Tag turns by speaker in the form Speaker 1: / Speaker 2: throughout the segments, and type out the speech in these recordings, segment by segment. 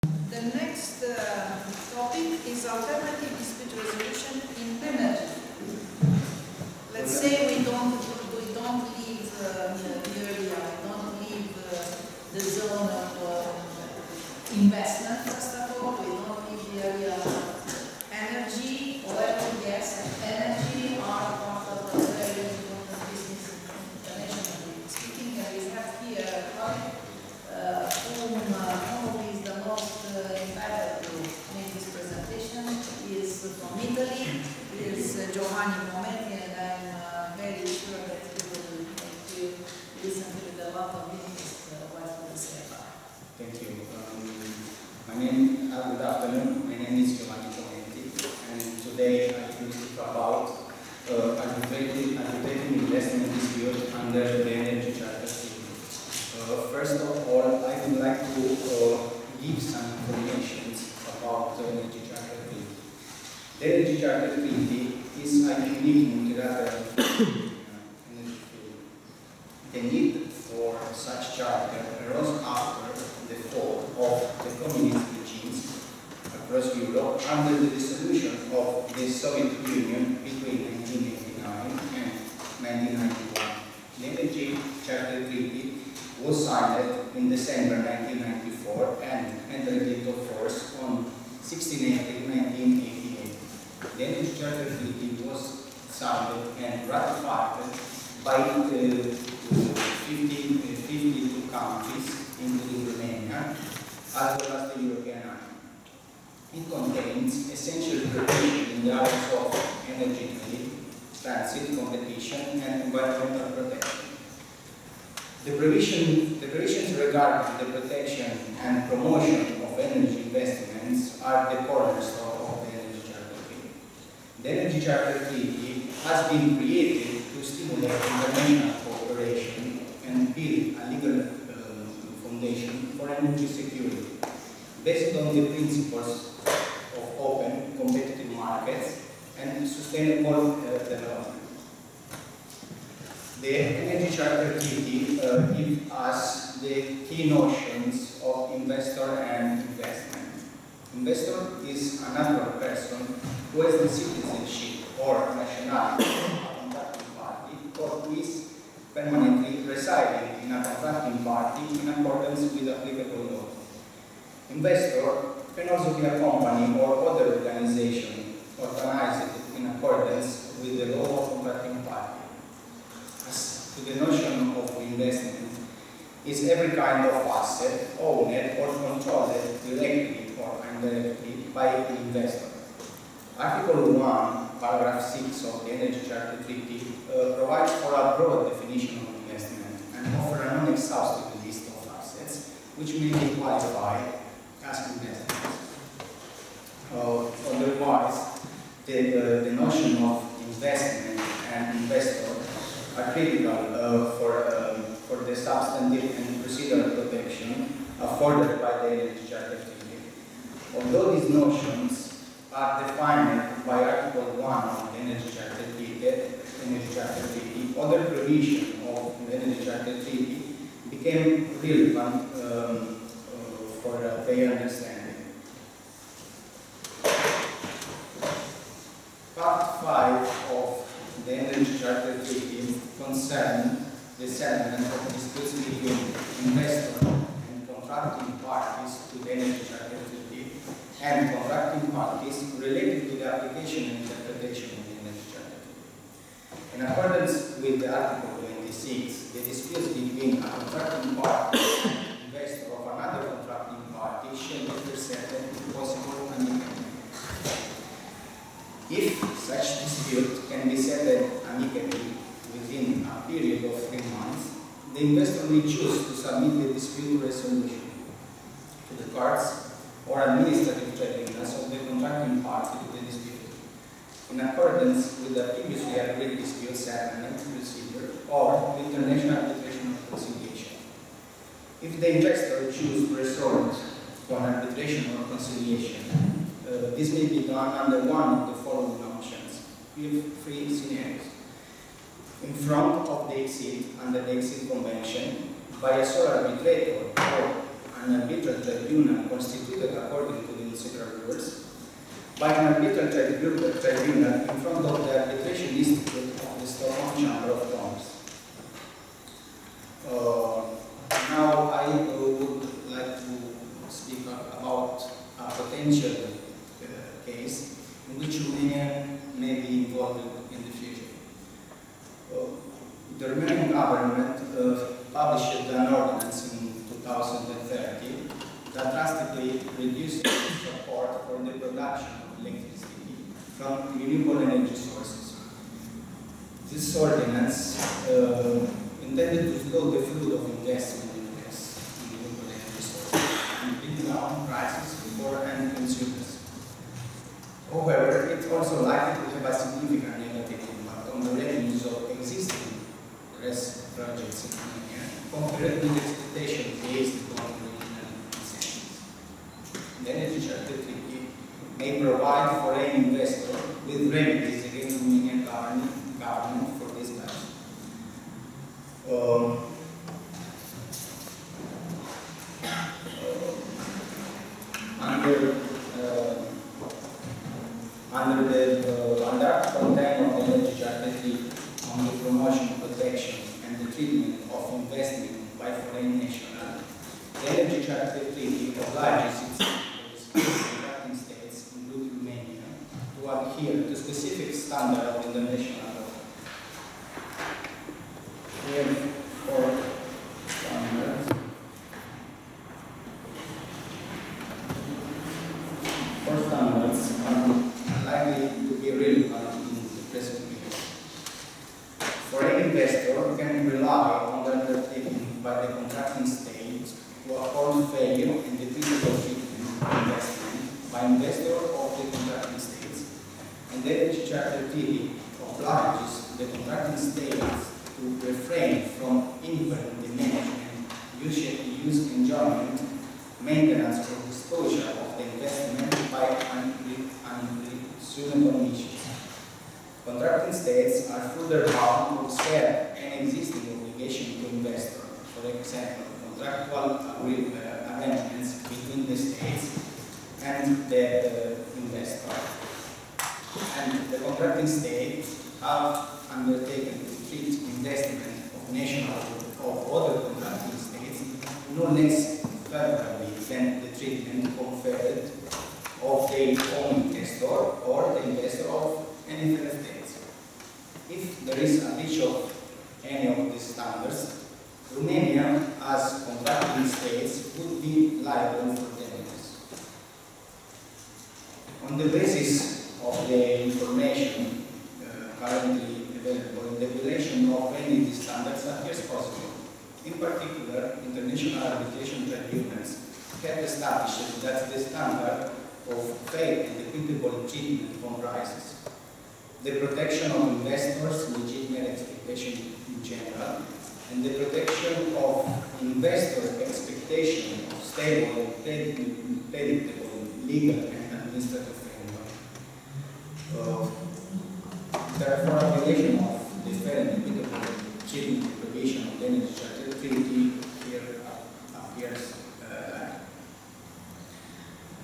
Speaker 1: The next topic is alternative dispute resolution in energy. Let's say we don't leave the area, we don't leave the zone of investment. First of all, we don't leave the area of energy, oil, gas, and energy are part of the very important business internationally speaking. And we have here a colleague whom probably is the most entitled to make this presentation. He is from Italy. He is Giovanni, and I'm very sure that he will make you listen with a lot of interest what he will say about it.
Speaker 2: Thank you. Good afternoon. My name is Giovanni, and today I will talk about arbitrating investment dispute under the Energy Charter Treaty. First of all, I would like to give some information about the Energy Charter Treaty. The Energy Charter Treaty is a unique multilateral energy field. The need for such charter arose after the fall of the communist regimes across Europe under the dissolution of the Soviet Union between 1989 and 1991. The Energy Charter Treaty was signed in December 1994 and entered into force on 16 April 1988. The Energy Charter Treaty was signed and ratified by 52 countries, including Romania, as well as the European Union. It contains essential provisions in the areas of energy trade, transit, competition, and environmental protection. The provisions regarding the protection and promotion of energy investments are the cornerstone of the Energy Charter Treaty. The Energy Charter Treaty has been created to stimulate international cooperation and build a legal foundation for energy security, based on the principles of open, competitive markets and sustainable development. The Energy Charter Treaty gives us the key notions of investor and investment. Investor is a natural person who has the citizenship or nationality of a contracting party or who is permanently residing in a contracting party in accordance with applicable law. Investor can also be a company or other organization organized in accordance with the law of contracting party. As to the notion of investment, is every kind of asset owned or controlled directly or indirectly by an investor. Article 1, paragraph 6 of the Energy Charter Treaty provides for a broad definition of investment and offers a non-exhaustive list of assets which may be qualified as investments. Otherwise, the notion of investment and investor are critical for the substantive and procedural protection afforded by the Energy Charter Treaty. Although these notions are defined by Article 1 of the Energy Charter Treaty, other provisions of the Energy Charter Treaty became relevant for their understanding. Part 5 of the Energy Charter Treaty concerns the settlement of disputes between investor and contracting parties to the Energy Charter Treaty and contracting parties related to the application and interpretation of the Energy Charter Treaty. In accordance with the Article 26, the disputes between a contracting party and investor of another contracting party shall be settled if possible amicably. If such dispute can be settled amicably within a period of 3 months, the investor may choose to submit the dispute resolution to the courts or administrative tribunals of the contracting party to the dispute, in accordance with the previously agreed dispute settlement procedure or the international arbitration of conciliation. If the investor chooses to resort to an arbitration or conciliation, this may be done under one of the following options, with 3 scenarios. In front of the exit under the exit convention, by a sole arbitrator or an arbitral tribunal constituted according to the integral rules, by an arbitral tribunal in front of the arbitration institute of the Stockholm Chamber of Commerce. Now I would like to speak about a potential case in which Romania may be involved in the future. The Romanian government published an ordinance in 2030 that drastically reduced support for the production of electricity from renewable energy sources. This ordinance intended to slow the flow of investment in renewable energy sources and bring down prices for end consumers. However, it's also likely to have a significant negative impact on the revenues of existing RES projects in Romania compared with expectations based on regional incentives. The Energy Charter Treaty may provide foreign investors with remedies against Romanian government for this matter. Under Article 10 of the Energy Charter Treaty on the promotion, protection, and the treatment of investment by foreign nationals, the Energy Charter Treaty obliges its contracting states, including Romania, to adhere to specific standards of international law. We have 4 standards. 4 standards are likely to be relevant in the present case. Foreign investor can rely on the undertaking by the contracting state to uphold fair and equitable treatment of investment by investor of the contracting states, and the Energy Charter Treaty obliges the contracting states to refrain from independently management, use, enjoyment, maintenance, or disclosure of the investment by unreasonable measures. Contracting states are further bound to observe an existing obligation to investor, for example, contractual arrangements between the states and the investor. And the contracting states have undertaken to treat investment of national or other contracting states no less favorably than the treatment conferred of their own investor or the investor of any third states. If there is a breach of any of these standards, Romania, as contracting states, would be liable for damages. On the basis of the information currently available, the violation of any of these standards appears possible. In particular, international arbitration tribunals have established that the standard of fair and equitable treatment comprises the protection of investors' legitimate expectation in general, and the protection of investor expectation of stable and predictable legal and administrative framework. Therefore, a violation of the fair and equitable treatment provision of the Energy Charter Treaty here appears.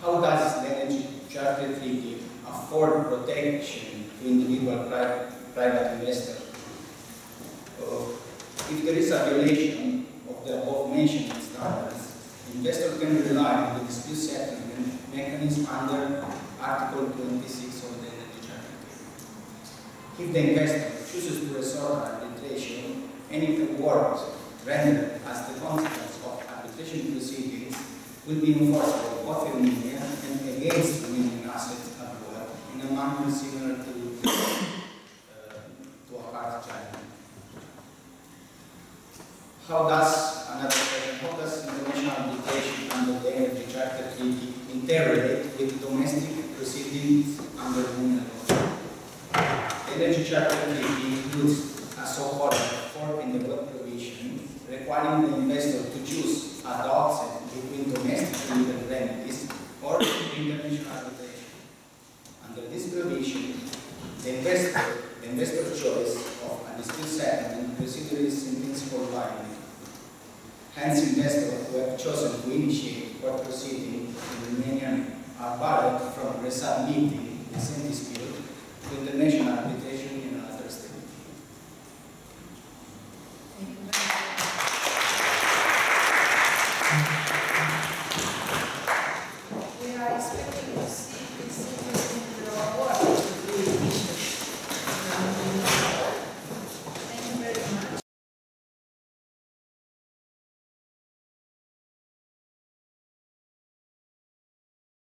Speaker 2: How does the Energy Charter Treaty afford protection to individual private investors? If there is a violation of the above-mentioned standards, investors can rely on the dispute settlement mechanism under Article 26 of the Energy Charter Treaty. If the investor chooses to resort to arbitration, any award rendered as the consequence of arbitration proceedings will be enforceable both in Romania and against Romanian assets abroad in a manner similar to a hard judgment. How does international arbitration under the Energy Charter Treaty interrelate with domestic proceedings under Romanian law? The Energy Charter Treaty includes a so-called fork in the road provision requiring the investor to choose at the outset between domestic legal remedies or international arbitration. Under this provision, the investor's choice of a dispute settlement procedure is in principle binding. Hence, investors who have chosen to initiate court proceeding in Romania are barred from resubmitting the same dispute to international arbitration in another state.
Speaker 1: Thank you very much.